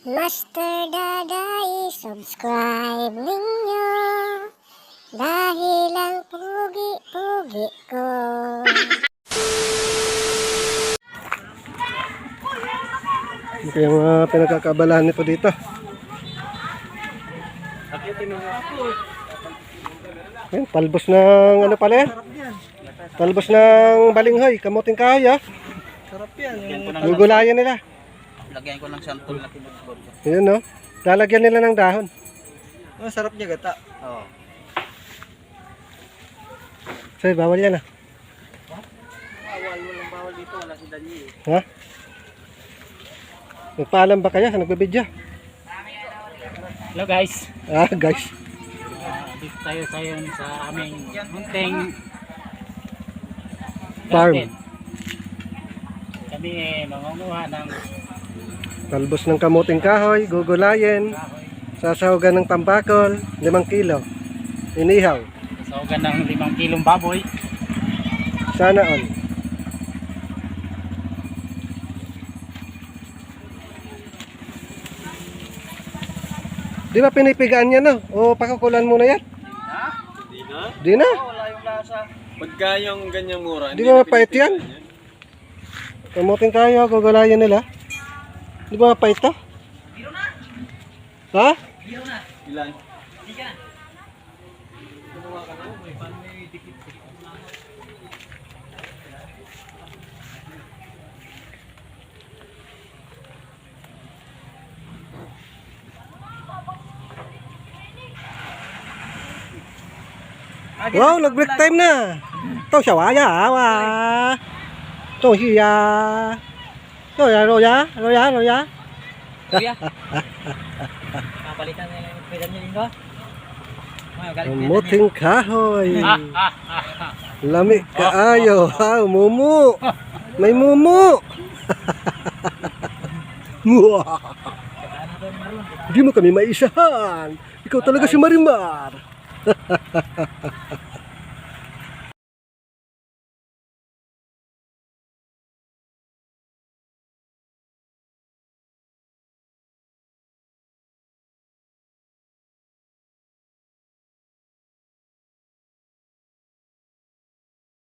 Master Daday, subscribe ninyo dahil ang pugi-pugi ko. Ito yung pinagkakabalahan nito dito. Ayan, talbos ng ano pala yan? Talbos ng balinghoy, kamuting kahoy ah. Sarap yan. Gugulayan nila. Lagyan ko ng santol na tinugbog. Ayan no. Lalagyan nila ng dahon. Oh, sarap niya gata. Oo. So, bawal yan ah. Walang bawal dito. Wala si Daniel. Ha? Nagpaalam ba kayo? Nagbibidyo? Hello guys. Ah, guys. Dito tayo sa aming munting Farm. garden. Kami mangunguha ng Talbos ng kamuting kahoy, gugulayin. Sasahugan ng tambakol, 5 kilo. Inihaw. saugan ng 5 kilong baboy. Sana all. Di ba pinipigaan yan no? O pakukulan muna yan? Ha? Hindi na? Di na? Oh, wala yung lasa. Pagka yung ganyang mura. Di ba mapait yan? Kamuting kahoy, gugulayin nila. Di ba mapait to? Ha? Ilan? Wow, nag-break time na. Ito siya waya, wa. Ito siya. Ito ya, roya. Kuya. Napalitan na yung pwede niyo linggo. Kamuting kahoy. Lami kaayo, ha, mumu. May mumu. Hindi mo kami maisahan. Ikaw talaga si Marimar.